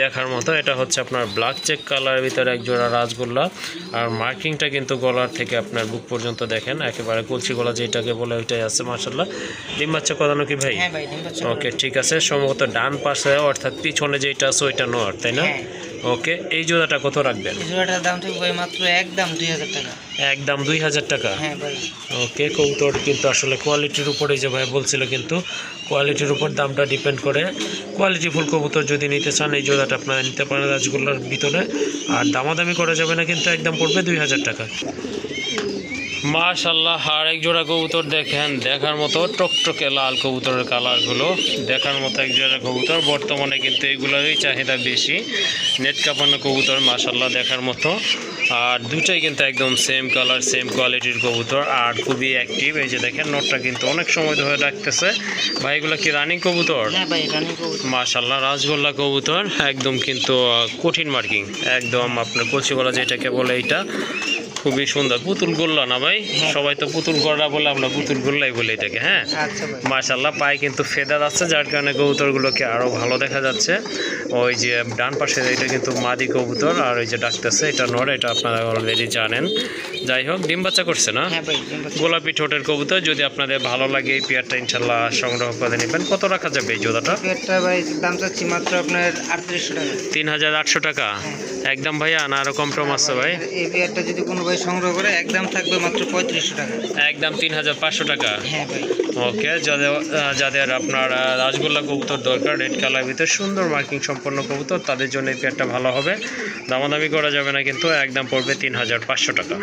দেখার মতো। এটা হচ্ছে আপনার ব্ল্যাক চেক কালারের ভিতরে এক জোড়া রাজগোল্লা, আর মার্কিংটা কিন্তু গলার থেকে আপনার বুক পর্যন্ত দেখেন একেবারে কলসি গলা যেটাকে বলে ওইটাই আছে মাশাল্লাহ। ডিম বাচ্চা করানো কি ভাই? হ্যাঁ ভাই ডিম বাচ্চা। ওকে ঠিক আছে, সম্ভবত ডান পাশে অর্থাৎ পিছনে যেটা আছে ওইটা নর, তাই না? ওকে, এই জোড়াটা কত রাখবেন? এই জোড়াটার দাম থাকবে ভাই মাত্র একদম 2000 টাকা। একদম 2000 টাকা? হ্যাঁ ভাই। ওকে, কবুতর কিন্তু আসলে কোয়ালিটির উপরে যে ভাই বলছিল, কিন্তু কোয়ালিটির উপর দামটা ডিপেন্ড করে। কোয়ালিটি ফুল কবুতর যদি নিতে চান এই জোড়াটা আপনারা নিতে পারেন রাজগোল্লার ভিতরে, আর দামাদামি করা যাবে না কিন্তু, একদম পড়বে 2000 টাকা। মাশাল্লাহ, আর এক জোড়া কবুতর দেখেন দেখার মতো, টকটকে লাল কবুতরের কালারগুলো দেখার মতো এক জোড়া কবুতর। বর্তমানে কিন্তু এগুলোরই চাহিদা বেশি, নেট কাঁপানো কবুতর মাশাল্লাহ দেখার মতো। আর দুটাই কিন্তু একদম সেম কালার সেম কোয়ালিটির কবুতর, আর খুবই অ্যাক্টিভ। এই যে দেখেন নটটা কিন্তু অনেক সময় ধরে রাখতেছে। ভাই এগুলো কি রানিং কবুতর? হ্যাঁ ভাই রানিং কবুতর। মাশাল্লাহ, রাজগোল্লা কবুতর একদম কিন্তু কঠিন মার্কিং, একদম আপনার কচি গলা যেটাকে বলে, এইটা খুবই সুন্দর। পুতুল গোল্লা না ভাই? সবাই তো পুতুল গলা বলে, আমরা পুতুল গোল্লাই বলে এটাকে। হ্যাঁ আচ্ছা ভাই। মাশাল্লাহ, পায়ে কিন্তু ফেদার আছে যার কারণে কবুতরগুলোকে আরও ভালো দেখা যাচ্ছে। ওই যে ডান পাশে এটা কিন্তু মাদি কবুতর, আর ওই যে ডাকতেছে এটা নর, এটা আপনারা অলরেডি জানেন। যাই হোক, ডিম বাচ্চা করছে না? হ্যাঁ ভাই ডিম বাচ্চা। গোলাপি ঠোঁটের কবুতর। যদি আপনাদের ভালো লাগে এই পেয়ারটা ইনশাল্লাহ সংগ্রহ করে নেবেন। কত রাখা যাবে এই জোড়াটা? পেয়ারটা ভাই দাম চাচ্ছি মাত্র আপনার 3800 টাকা। 3800 টাকা একদম ভাইয়া, না আরো কম টম আছে ভাই? এই পেয়ারটা যদি কোনো ভাই সংগ্রহ করে একদম থাকবে মাত্র 3500 টাকা। একদম 3500 টাকা। হ্যাঁ ভাই। ওকে, যাদের আপনার রাজগোল্লা কবুতর দরকার, রেড কালার ভিতরে সুন্দর মার্কিং সম্পন্ন কবুতর, তাদের জন্য এই পেয়ারটা ভালো হবে। দামাদামি করা যাবে না কিন্তু, একদম পড়বে 3500 টাকা।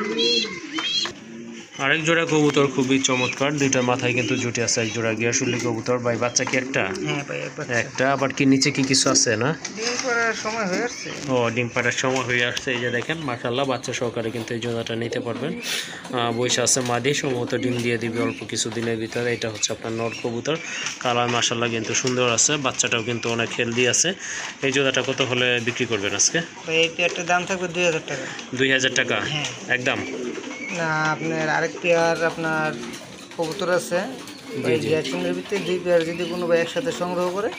আরেক জোড়া কবুতর খুবই চমৎকার, দুইটার মাথায় কিন্তু জুটে আছে। এক জোড়া গিয়াশুলি কবুতর। ভাই বাচ্চা কি একটা? হ্যাঁ ভাই একটা, আবার কি নিচে কি কিছু আছে না? ডিম পাড়ার সময় হয়ে আসছে। ও, ডিম পাড়ার সময় হয়ে আসছে। এই যে দেখেন মাশাল্লাহ, বাচ্চা সহকারে কিন্তু এই জোড়াটা নিতে পারবেন। বৈশা আছে মাদি, সম্ভবত ডিম দিয়ে দিবে অল্প কিছু দিনের ভিতরে। এটা হচ্ছে আপনার নর কবুতর, কালার মাশাল্লাহ কিন্তু সুন্দর আছে, বাচ্চাটাও কিন্তু অনেক হেলদি আছে। এই জোড়াটা কত হলে বিক্রি করবেন আজকে? ভাই এই পেয়ারটার দাম থাকবে 2000 টাকা। 2000 টাকা একদম? না আপনার আরেক পেয়ার আপনার কবুতর আছে, ওই গ্যাসিংয়ের ভিতরে 2 পেয়ার যদি কোনো ভাই একসাথে সংগ্রহ করে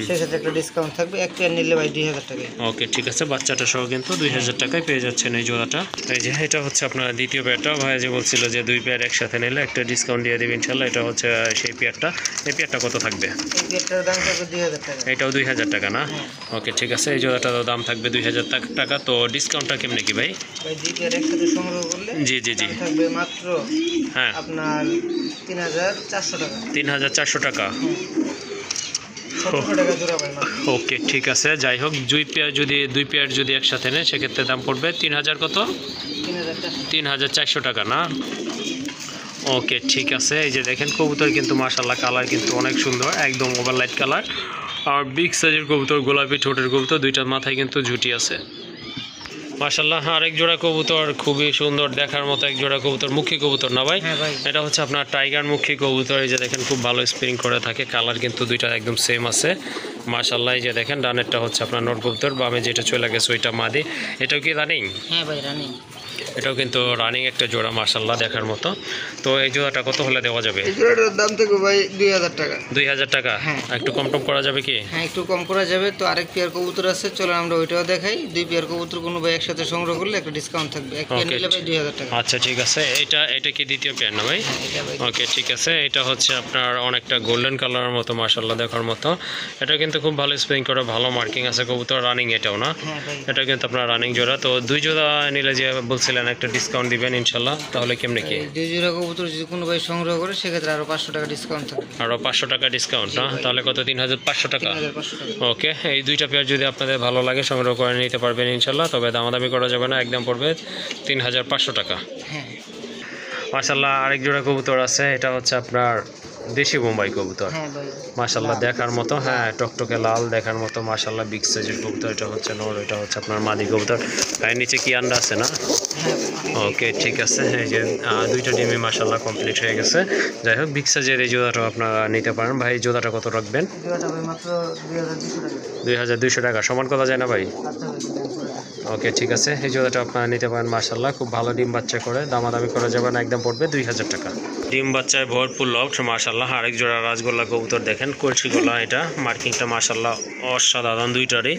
সেক্ষেত্রে একটা ডিসকাউন্ট থাকবে। এক পেয়ার নিলে ভাই 2000 টাকায়। ওকে ঠিক আছে, বাচ্চাটা সহ কিন্তু 2000 টাকায় পেয়ে যাচ্ছেন এই জোড়াটা। এই যে এটা হচ্ছে আপনার দ্বিতীয় পেয়ারটা। ভাই যে বলছিল যে 2 পেয়ার একসাথে নিলে একটা ডিসকাউন্ট দিয়ে দেবেন ইনশাল্লাহ। এটা হচ্ছে সেই পেয়ারটা। এই পেয়ারটা কত থাকবে? এই পেয়ারটার দাম থাকবে 2000 টাকা। এটাও 2000 টাকা না? ওকে ঠিক আছে, এই জোড়াটারও দাম থাকবে 2000 টাকা। তো ডিসকাউন্টটা কেমনে কি ভাই? ভাই 2 পেয়ার একসাথে সংগ্রহ করলে জি থাকবে মাত্র হ্যাঁ আপনার 3400 টাকা। 3400 টাকা। 1700 টাকা জোড়া ভাই মাত্র। ওকে ঠিক আছে, যাই হোক 2 পেয়ার যদি একসাথে নেয় সেক্ষেত্রে দাম পড়বে 3000 কত? 3000 টাকা। 3400 টাকা না? ওকে ঠিক আছে, এই যে দেখেন কবুতর কিন্তু মাশাল্লাহ কালার কিন্তু অনেক সুন্দর, একদম ওভারলাইট কালার, আর বিগ সাইজের কবুতর, গোলাপি ঠোঁটের কবুতর, দুইটার মাথায় কিন্তু ঝুটি আছে মাশাল্লাহ। আরেক জোড়া কবুতর খুবই সুন্দর দেখার মতো, এক জোড়া কবুতর, মুখী কবুতর না ভাই? হ্যাঁ ভাই। এটা হচ্ছে আপনার টাইগার মুখী কবুতর। এই যে দেখেন খুব ভালো স্প্রিং করে থাকে, কালার কিন্তু দুইটা একদম সেম আছে মাশাল্লাহ। এই যে দেখেন ডানেরটা হচ্ছে আপনার নর কবুতর, বামে যেটা চলে গেছে ওইটা মাদি। এটাও কি রানিং? হ্যাঁ ভাই রানিং। এটাও কিন্তু রানিং একটা জোড়া মাশাল্লাহ দেখার মতো। তো এই জোড়াটা কত হলে দেওয়া যাবে? এই জোড়াটার দাম থাকবে ভাই 2000 টাকা। 2000 টাকা? হ্যাঁ। একটু কম টম করা যাবে কি? হ্যাঁ একটু কম করা যাবে। তো আরেক পেয়ার কবুতর আছে, চলো আমরা ওইটাও দেখাই। 2 পেয়ার কবুতর কোনো ভাই একসাথে সংগ্রহ করলে একটা ডিসকাউন্ট থাকবে। এক পেয়ার নিলে ভাই 2000 টাকা। আচ্ছা ঠিক আছে, এটা কি দ্বিতীয় পেয়ার না ভাই? এটা ভাই। ওকে ঠিক আছে, এটা হচ্ছে আপনার অনেকটা গোল্ডেন কালারের মতো মাশাল্লাহ দেখার মতো। এটা কিন্তু খুব ভালো স্প্রিং করে, ভালো মার্কিং আছে কবুতর, রানিং এটাও না? হ্যাঁ ভাই। এটা কিন্তু আপনার রানিং জোড়া। তো 2 জোড়া নিলে যে বলছিলেন একটা ডিসকাউন্ট দিবেন ইনশাল্লাহ, তাহলে কেমনে কি? 2 জোড়া কবুতর যদি কোনো ভাই সংগ্রহ করে সেক্ষেত্রে আরো 500 টাকা ডিসকাউন্ট থাকবে। আরও 500 টাকা ডিসকাউন্ট না? তাহলে কত? 3500 টাকা। 3500 টাকা। ওকে, এই 2টা পেয়ার যদি আপনাদের ভালো লাগে সংগ্রহ করে নিতে পারবেন ইনশাল্লাহ, তবে দামাদামি করা যাবে না, একদম পড়বে 3500 টাকা। হ্যাঁ মাশাল্লাহ আরেক জোড়া কবুতর আছে, এটা হচ্ছে আপনার দেশি বোম্বাই কবুতর হ্যাঁ ভাই মাশাল্লাহ দেখার মতো, হ্যাঁ টকটকে লাল দেখার মতো মাশাল্লাহ বিগ সাইজের কবুতর। এটা হচ্ছে নর, এটা হচ্ছে আপনার মাদি কবুতর। গায়ের নিচে কি আন্ডা আছে না? ওকে ঠিক আছে, এই যে দুইটা ডিমই মাশাল্লাহ কমপ্লিট হয়ে গেছে। যাই হোক বিগ সাইজের এই জোড়াটা আপনারা নিতে পারেন। ভাই জোড়াটা কত রাখবেন? জোড়াটা ভাই মাত্র 2200 টাকা। 2200 টাকা। সমান করা যায় না ভাই? আচ্ছা ভাই ওকে ঠিক আছে, এই জোড়াটা আপনারা নিতে পারেন মাশাল্লাহ খুব ভালো ডিম বাচ্চা করে, দামাদামি করা যাবে না, একদম পড়বে 2000 টাকা। ডিম বাচ্চায় ভরপুর লফট মাশাল্লাহ। আরেক জোড়া রাজগোল্লা কবুতর দেখেন, কলসি গলা, এটা মার্কিংটা মাশাল্লাহ অসাধারণ দুইটারই।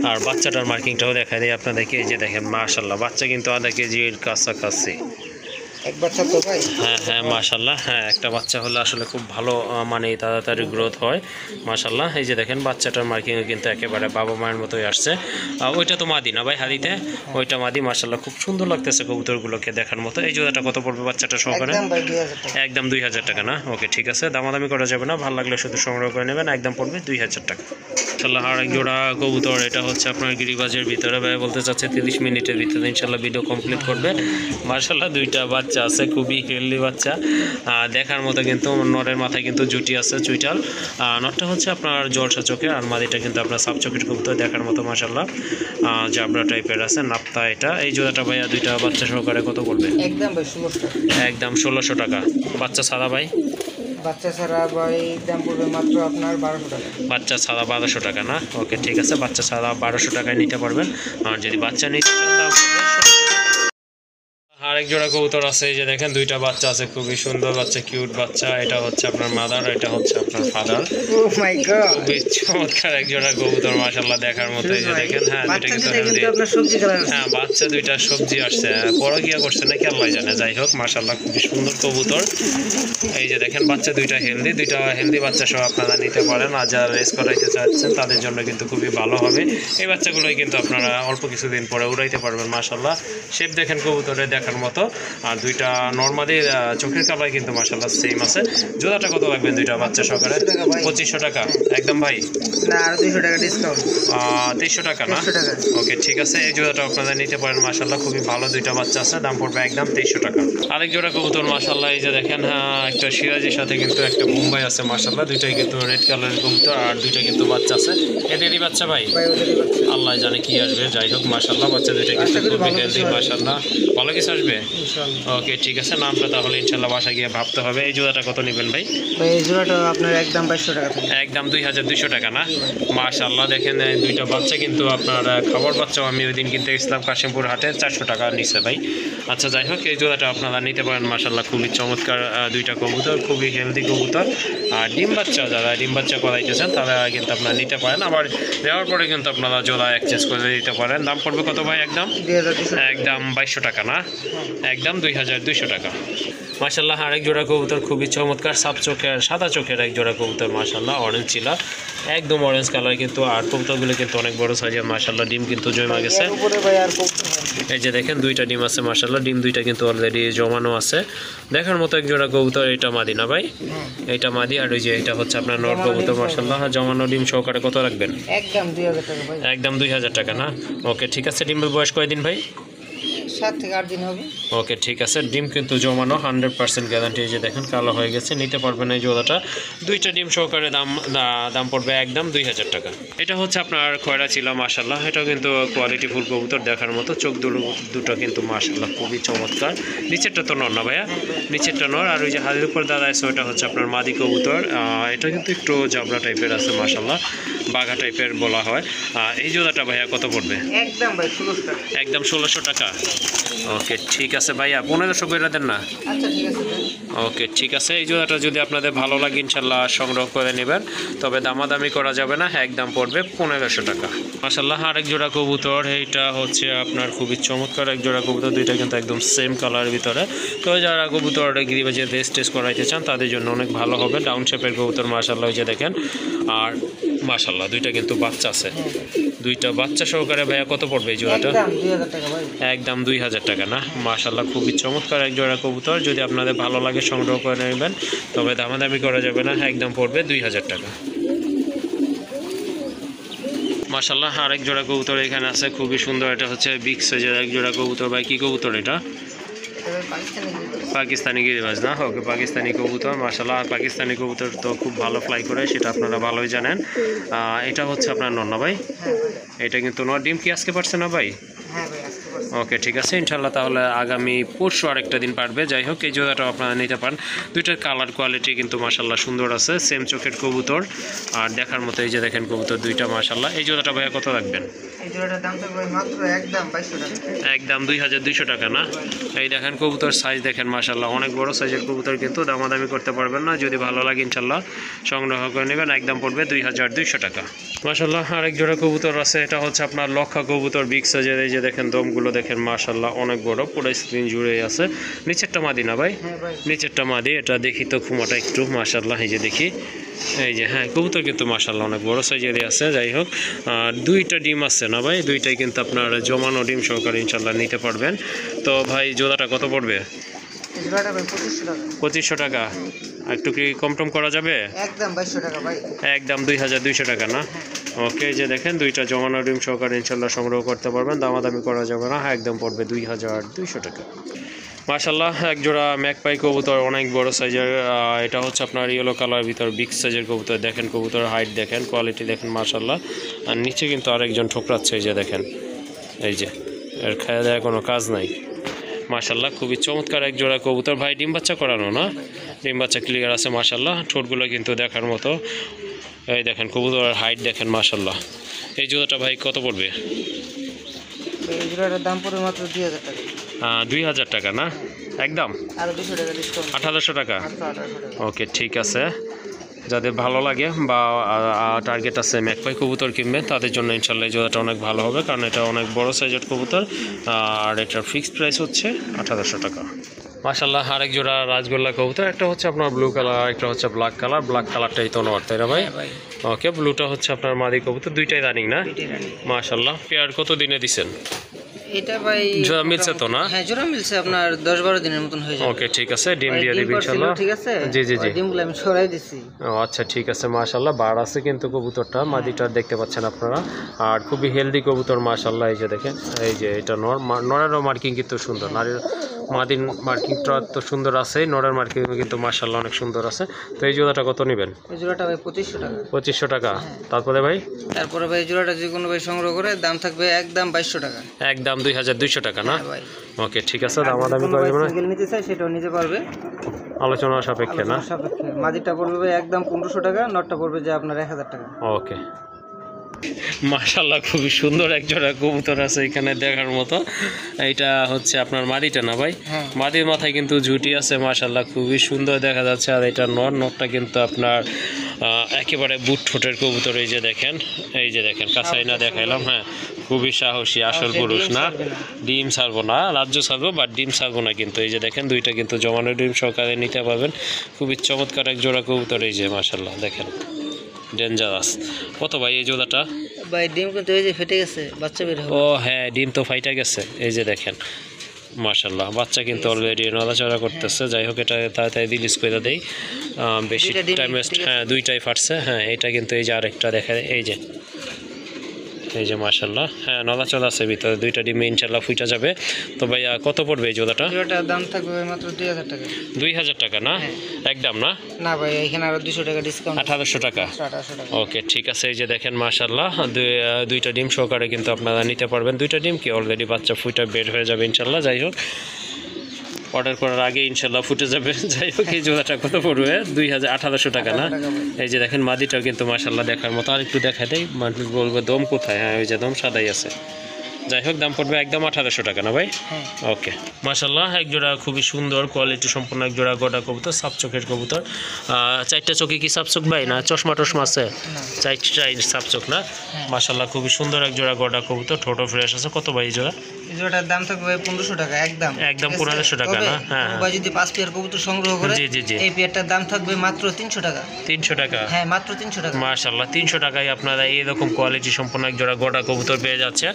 আর বাচ্চাটার মার্কিংটাও দেখা দেয় আপনাদেরকে, এই যে দেখেন মাশাল্লাহ বাচ্চা কিন্তু আধা কেজির কাছাকাছি। এক বাচ্চা তো ভাই? হ্যাঁ হ্যাঁ মাশাল্লাহ, হ্যাঁ একটা বাচ্চা হলে আসলে খুব ভালো মানে তাড়াতাড়ি গ্রোথ হয় মাশাল্লাহ। এই যে দেখেন বাচ্চাটার মার্কিংও কিন্তু একেবারে বাবা মায়ের মতোই আসছে। ওইটা তো মাদি না ভাই হাদিতে? ওইটা মাদি মাশাল্লাহ, খুব সুন্দর লাগতেছে কবুতরগুলোকে দেখার মতো। এই জোড়াটা কত পড়বে বাচ্চাটা সহকারে? একদম ভাই 2000 টাকা। একদম 2000 টাকা না? ওকে ঠিক আছে, দামাদামি করা যাবে না, ভালো লাগলে শুধু সংগ্রহ করে নেবেন, একদম পড়বে 2000 টাকা। ইনশাল্লাহ আর এক জোড়া কবুতর, এটা হচ্ছে আপনার গিরিবাজের ভিতরে। ভাই বলতে চাচ্ছে 30 মিনিটের ভিতরে ইনশাল্লাহ ভিডিও কমপ্লিট করবে। মাশাল্লাহ দুইটা বাচ্চা আছে, খুবই হেলদি বাচ্চা দেখার মতো, কিন্তু নরের মাথায় কিন্তু জুটি আছে চুইটাল। নরটা হচ্ছে আপনার জলসা চোখে, আর মাদিটা কিন্তু আপনার সাপ চোখের কবুতর দেখার মতো মাশাল্লাহ, জাবরা টাইপের আছে নাপ্তা এটা। এই জোড়াটা ভাইয়া দুইটা বাচ্চা সহকারে কত করবে? একদম ভাই 1600 টাকা। একদম 1600 টাকা। বাচ্চা সাদা ভাই? বাচ্চা ছাড়া ভাই দাম পড়বে মাত্র আপনার 1200 টাকা। বাচ্চা ছাড়া 1200 টাকা না? ওকে ঠিক আছে, বাচ্চা ছাড়া 1200 টাকায় নিতে পারবেন। আর যদি বাচ্চা নিতে চান তাও আরেক জোড়া কবুতর আছে, এই যে দেখেন দুইটা বাচ্চা আছে, খুবই সুন্দর বাচ্চা, কিউট বাচ্চা। এটা হচ্ছে আপনার মাদার, এটা হচ্ছে আপনার ফাদার। ও মাই গড, খুবই চমৎকার এক জোড়া কবুতর মাশাআল্লাহ দেখার মতো। এই যে দেখেন, হ্যাঁ দুইটা কিন্তু হেলদি। আপনার সবজি কালার। হ্যাঁ বাচ্চা দুইটা সবজি আসছে, বড় গিয়া করছে নাকি আল্লাহ জানে। যাই হোক মাশাআল্লাহ খুবই সুন্দর কবুতর। এই যে দেখেন বাচ্চা দুইটা হেলদি বাচ্চা সহ আপনারা নিতে পারেন। আর যারা রেস করাইতে চাচ্ছেন তাদের জন্য কিন্তু খুবই ভালো হবে। এই বাচ্চাগুলোই কিন্তু আপনারা অল্প কিছুদিন পরে উড়াইতে পারবেন মাশাআল্লাহ। শেপ দেখেন কবুতরের দেখার মতো। আর দুইটা নর্মালি চোখের কালার কিন্তু মাশাআল্লাহ সেম আছে। জোড়াটা কত লাগবে দুইটা বাচ্চা সহকারে? 2500 টাকা একদম ভাই? না আর 200 টাকা ডিসকাউন্ট। 2300 টাকা না? ওকে ঠিক আছে, এই জোড়াটা আপনারা নিতে পারেন মাশাআল্লাহ, খুবই ভালো দুইটা বাচ্চা আছে, দাম পড়বে একদম 2300 টাকা। আরেক জোড়া কবুতর মাশাআল্লাহ, এই যে দেখেন একটা সিরাজির সাথে কিন্তু একটা বোম্বাই আছে মাশাআল্লাহ। দুইটাই কিন্তু রেড কালারের কবুতর, আর দুইটা কিন্তু বাচ্চা আছে। এদেরই বাচ্চা ভাই? আল্লাহ জানে কি আসবে। যাই হোক মাশাআল্লাহ বাচ্চা দুইটা কিন্তু খুবই হেলদি মাশাআল্লাহ, ভালো কিছু আসবে। ওকে ঠিক আছে, নামটা তাহলে ইনশাআল্লাহ বাসা গিয়ে ভাবতে হবে। এই জোড়াটা কত নেবেন ভাই? এই জোড়াটা আপনার একদম 2200 টাকা থেকে। একদম 2200 টাকা না? মাশাআল্লাহ দেখেন দুইটা বাচ্চা কিন্তু আপনার খাবার বাচ্চাও আমি ওই দিন কিনতে গেছিলাম কাশিমপুর হাটে, 400 টাকা নিচ্ছে ভাই। আচ্ছা যাই হোক, এই জোড়াটা আপনারা নিতে পারেন মাশাআল্লাহ, খুবই চমৎকার দুইটা কবুতর, খুবই হেলদি কবুতর। আর ডিম বাচ্চা যারা ডিম বাচ্চা করাইতেছেন তারা কিন্তু আপনারা নিতে পারেন। আবার দেওয়ার পরে কিন্তু আপনারা জোড়া এক্সচেঞ্জ করে দিতে পারেন। দাম পড়বে কত ভাই? একদম 2200 টাকা না? একদম 2200 টাকা। মাশাআল্লাহ আরেক জোড়া কবুতর খুবই চমৎকার, সাপ চোখের সাদা চোখের এক জোড়া কবুতর মাশাআল্লাহ, অরেঞ্জ চিলা, একদম অরেঞ্জ কালার কিন্তু। আর কবুতরগুলো কিন্তু অনেক বড় সাইজের মাশাআল্লাহ, ডিম কিন্তু জমা গেছে। এই যে দেখেন দুইটা ডিম আছে মাশাআল্লাহ, ডিম দুইটা কিন্তু অলরেডি জমানো আছে, দেখার মতো এক জোড়া কবুতর। এটা মাদি না ভাই? এটা মাদি। আর ওই যে এটা হচ্ছে আপনার নর কবুতর মাশাআল্লাহ, জমানো ডিম সহকারে কত রাখবেন? একদম 2000 টাকা ভাই। একদম 2000 টাকা না? ওকে ঠিক আছে, ডিমের বয়স কয়দিন ভাই? 7 থেকে 8 দিন হবে। ওকে ঠিক আছে, ডিম কিন্তু জমানো 100% গ্যারান্টি। এই যে দেখেন কালো হয়ে গেছে, নিতে পারবেন এই জোড়াটা, দুইটা ডিম সহকারে। দাম পড়বে একদম 2000 টাকা। এটা হচ্ছে আপনার খয়রা ছিল মাশাআল্লাহ, এটাও কিন্তু কোয়ালিটি ফুল কবুতর দেখার মতো। চোখ দুটো কিন্তু মাশাআল্লাহ খুবই চমৎকার। নিচেরটা তো নর না ভাইয়া? নিচেরটা নর। আর ওই যে হাতের উপর দাদা আছে ওটা হচ্ছে আপনার মাদি কবুতর। এটা কিন্তু একটু জাবরা টাইপের আছে মাশাআল্লাহ, বাঘা টাইপের বলা হয়। এই জোড়াটা ভাইয়া কত পড়বে? একদম ভাই 1600 টাকা। একদম 1600 টাকা। ওকে ঠিক আছে ভাইয়া, 1500 করে দেন না? আচ্ছা ঠিক আছে। ওকে ঠিক আছে, এই জোড়াটা যদি আপনাদের ভালো লাগে ইনশাল্লাহ সংগ্রহ করে নেবেন, তবে দামাদামি করা যাবে না, একদম পড়বে 1500 টাকা। মাশাআল্লাহ আরেক জোড়া কবুতর, এইটা হচ্ছে আপনার খুবই চমৎকার এক জোড়া কবুতর, দুইটা কিন্তু একদম সেম কালারের ভিতরে। তো যারা কবুতর গিরিবাজে রেস টেস্ট করাইতে চান তাদের জন্য অনেক ভালো হবে। ডাউন শেপের কবুতর মাশাআল্লাহ, ওই যে দেখেন। আর মাশাআল্লাহ দুইটা কিন্তু বাচ্চা আছে, দুইটা বাচ্চা সহকারে ভাইয়া কত পড়বে এই জোড়াটা? একদম 2000 টাকা ভাই। একদম 2000 টাকা না? মাশাআল্লাহ খুবই চমৎকার এক জোড়া কবুতর, যদি আপনাদের ভালো লাগে সংগ্রহ করে নেবেন, তবে দামাদামি করা যাবে না, একদম পড়বে 2000 টাকা। মাশাআল্লাহ আরেক জোড়া কবুতর এখানে আছে, খুবই সুন্দর। এটা হচ্ছে বিগ সাইজের এক জোড়া কবুতর। ভাই কি কবুতর এটা? পাকিস্তানি গিরিবাজ না? ওকে, পাকিস্তানি কবুতর মাশাআল্লাহ। আর পাকিস্তানি কবুতর তো খুব ভালো ফ্লাই করে, সেটা আপনারা ভালোই জানেন। এটা হচ্ছে আপনার নর না ভাই? এটা কিন্তু নর। ডিম কি আজকে পারছে না ভাই? ওকে, ঠিক আছে ইনশাল্লাহ। তাহলে আগামী পরশু আরেকটা দিন পারবে। যাই হোক, এই জোড়াটাও আপনারা নিতে পারেন। দুইটার কালার কোয়ালিটি কিন্তু মাশাল্লাহ সুন্দর আছে, সেম চোখের কবুতর আর দেখার মতো। এই যে দেখেন কবুতর দুইটা মাশাল্লাহ। এই জোড়াটা ভাইয়া কত রাখবেন? একদম 2200 টাকা না? এই দেখেন কবুতর সাইজ দেখেন মাশাল্লাহ, অনেক বড় সাইজের কবুতর, কিন্তু দামাদামি করতে পারবেন না। যদি ভালো লাগে ইনশাল্লাহ সংগ্রহ করে নেবেন। একদম পড়বে 2200 টাকা মাশাল্লাহ। আরেক জোড়া কবুতর আছে, এটা হচ্ছে আপনার লক্ষা কবুতর, বিগ সাইজের। এই যে দেখেন দমগুলো দেখেন মাশাল্লাহ অনেক বড়, পুরো স্ক্রিন জুড়েই আছে। নিচেরটা মাদি না ভাই? নিচেরটা মাদি। এটা দেখি তো খুমাটা একটু মাশাল্লাহ, এই যে দেখি, এই যে হ্যাঁ কবুতর কিন্তু মাশাল্লাহ অনেক বড় সাইজেরই আছে। যাই হোক, দুইটা ডিম আছে না ভাই? দুইটাই কিন্তু আপনার জমানো ডিম সহকারে ইনশাল্লাহ নিতে পারবেন। তো ভাই জোড়াটা কত পড়বে? 2500 টাকা। একটু কি কম টম করা যাবে? একদম 2200 টাকা ভাই। একদম 2200 টাকা না? ওকে, যে দেখেন দুইটা জমানো ডিম সহকারে ইনশাল্লাহ সংগ্রহ করতে পারবেন, দামাদামি করা যাবে না। একদম পড়বে 2200 টাকা মাশাল্লাহ। এক জোড়া ম্যাকপাই কবুতর, অনেক বড় সাইজের। এটা হচ্ছে আপনার ইয়েলো কালার ভিতর, বিগ সাইজের কবুতর। দেখেন কবুতর হাইট দেখেন, কোয়ালিটি দেখেন মাশাল্লাহ। আর নিচে কিন্তু আরেকজন ঠোকরাচ্ছে, এই যে দেখেন, এই যে এর খাওয়া দেওয়া কোনো কাজ নাই মাশাল্লাহ। খুবই চমৎকার এক জোড়া কবুতর। ভাই ডিম বাচ্চা করানো না? ডিম বাচ্চা ক্লিয়ার আছে মাশাল্লাহ। ঠোঁটগুলো কিন্তু দেখার মতো। এই দেখেন কবুতরের হাইট দেখেন মাশাল্লাহ। এই জোড়াটা ভাই কত পড়বে? এই জোড়াটার দাম পড়বে মাত্র 2000 টাকা। 2000 টাকা না? একদম আর 200 টাকা ডিসকাউন্ট। 1800 টাকা। 1800 টাকা। ওকে, ঠিক আছে। যাদের ভালো লাগে বা টার্গেট আছে ম্যাকপাই কবুতর কিনবেন, তাদের জন্য ইনশাল্লাহ এই জোড়াটা অনেক ভালো হবে, কারণ এটা অনেক বড় সাইজের কবুতর। আর এটার ফিক্সড প্রাইস হচ্ছে 1800 টাকা মাশাল্লাহ। আরেক জোড়া রাজগোল্লা কবুতর, একটা হচ্ছে আপনার ব্লু কালার, একটা হচ্ছে ব্ল্যাক কালার। ব্ল্যাক কালারটাই তো নর, তাই না ভাই? ওকে, ব্লুটা হচ্ছে আপনার মাদি কবুতর। দুইটাই রানিং না? মাশাল্লাহ। পেয়ার কত দিনে দিচ্ছেন? এটা ভাই জোড়া মিলছে তো না? হ্যাঁ, জোড়া মিলছে, আপনার 10-12 দিনের মতন হয়ে যাবে। ওকে, ঠিক আছে। ডিম দিয়ে দিবেন ইনশাআল্লাহ। ঠিক আছে, জি জি জি, ডিমগুলো আমি সরাই দিছি। ও আচ্ছা, ঠিক আছে মাশাআল্লাহ। বার আছে কিন্তু কবুতরটা, মাদিটা দেখতে পাচ্ছেন আপনারা। আর খুবই হেলদি কবুতর মাশাআল্লাহ। এই যে দেখেন, এই যে এটা নর, নরেরও মার্কিং কিন্তু সুন্দর। নারীর মাদির মার্কিংটা তো সুন্দর আছে, নরের মার্কিং কিন্তু মাশাআল্লাহ অনেক সুন্দর আছে। তো এই জোড়াটা কত নেবেন? এই জোড়াটা ভাই 2500 টাকা। 2500 টাকা। তারপরে ভাই? তারপরে ভাই জোড়াটা যে কোনো ভাই সংগ্রহ করে দাম থাকবে একদম 2200 টাকা। একদম 2200 টাকা না? ভাই ওকে, ঠিক আছে। দামাদামি করে দেবেন, সিঙ্গেল নিতে চাই সেটাও নিতে পারবে, আলোচনা সাপেক্ষে না? সাপেক্ষে। মাদিটা পড়বে ভাই একদম 1500 টাকা, নটটা পড়বে যে আপনার 1000 টাকা। ওকে মাশাআল্লাহ, খুবই সুন্দর এক জোড়া কবুতর আছে এখানে দেখার মতো। এটা হচ্ছে আপনার মাদিটা না ভাই? মাদির মাথায় কিন্তু ঝুটি আছে মাশাআল্লাহ, খুবই সুন্দর দেখা যাচ্ছে। আর এটা নরটা কিন্তু আপনার একেবারে বুট ঠোঁটের কবুতর। এই যে দেখেন, এই যে দেখেন, কাছাই না দেখাইলাম। হ্যাঁ, খুবই সাহসী, আসল পুরুষ না? ডিম ছাড়বো না, রাজ্য ছাড়বো, বাট ডিম ছাড়বো না কিন্তু। এই যে দেখেন, দুইটা কিন্তু জমানো ডিম সহকারে নিতে পারবেন। খুবই চমৎকার এক জোড়া কবুতর। এই যে মাশাআল্লাহ দেখেন, ডেঞ্জারাস। কত ভাই এই জোড়াটা? ভাই ডিম কিন্তু এই যে ফেটে গেছে, বাচ্চা বের হবে। ও হ্যাঁ, ডিম তো ফাইটা গেছে। এই যে দেখেন মাশাআল্লাহ, বাচ্চা কিন্তু অলরেডি নড়াচড়া করতেছে। যাই হোক, এটা তাড়াতাড়ি রিলিজ করে দেই, বেশি টাইম ওয়েস্ট। হ্যাঁ, দুইটাই ফাটছে। হ্যাঁ, এটা কিন্তু এই যে আরেকটা দেখা, এই যে, এই যে মাশাআল্লাহ। হ্যাঁ, নড়াচড়া আছে ভিতরে, দুইটা ডিমে ইনশাআল্লাহ ফুটা যাবে। তো ভাইয়া কত পড়বে এই জোড়াটা? জোড়াটার দাম থাকবে মাত্র 2000 টাকা। 2000 টাকা না? একদম না? না ভাই, এখানে আরো 200 টাকা ডিসকাউন্ট। 1800 টাকা। 1800 টাকা। ওকে, ঠিক আছে। এই যে দেখেন মাশাআল্লাহ, দুইটা ডিম সহকারে কিন্তু আপনারা নিতে পারবেন। দুইটা ডিম কি অলরেডি বাচ্চা ফুটা বের হয়ে যাবে ইনশাআল্লাহ। যাই হোক, অর্ডার করার আগে ইনশাআল্লাহ ফুটে যাবে। যাই হোক, এই জোড়াটা কত পড়বে? 1800 টাকা না? এই যে দেখেন মাদিটাও কিন্তু মাশাআল্লাহ দেখার মতো। আর একটু দেখা দেয়, মানুষ বলবে দম কোথায়? হ্যাঁ, ওই যে দম সাদাই আছে। যাই হোক, দাম পড়বে একদম 1800 টাকা না ভাই? ওকে মাশাআল্লাহ, এক জোড়া খুবই সুন্দর কোয়ালিটি সম্পন্ন এক জোড়া গোটা কবুতর, সাপ চোখের কবুতর। 4টা চোখে কি সাপ চোখ ভাই, না চশমা টশমা আছে? 4টাই সাপ চোখ না? মাশাআল্লাহ, খুবই সুন্দর এক জোড়া গোটা কবুতর, ঠোঁটো ফ্রেশ আছে। কত ভাই এই জোড়া? এই জোড়াটার দাম থাকবে ভাই 1500 টাকা। একদম 1500 টাকা না? হ্যাঁ, ভাই যদি 5 পেয়ার কবুতর সংগ্রহ করে, জি জি জি, এই পেয়ারটার দাম থাকবে মাত্র 300 টাকা। 300 টাকা? হ্যাঁ, মাত্র 300 টাকা। মাশাআল্লাহ, 300 টাকায় আপনারা এইরকম কোয়ালিটি সম্পন্ন এক জোড়া গোটা কবুতর পেয়ে যাচ্ছে।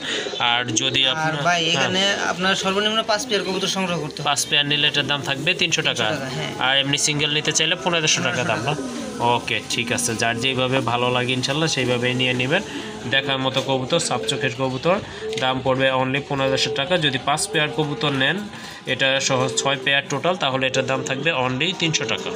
আর যদি আর ভাই এখানে আপনার সর্বনিম্ন 5 পেয়ার কবুতর সংগ্রহ করতে হবে। 5 পেয়ার নিলে এটার দাম থাকবে 300 টাকা। আর এমনি সিঙ্গেল নিতে চাইলে 1500 টাকা দাম না? ওকে, ঠিক আছে, যার যেইভাবে ভালো লাগে ইনশাল্লাহ সেইভাবেই নিয়ে নেবেন। দেখার মতো কবুতর, সাপ চোখের কবুতর, দাম পড়বে অনলি 1500 টাকা। যদি 5 পেয়ার কবুতর নেন, এটা সহ 6 পেয়ার টোটাল, তাহলে এটার দাম থাকবে অনলি 300 টাকা।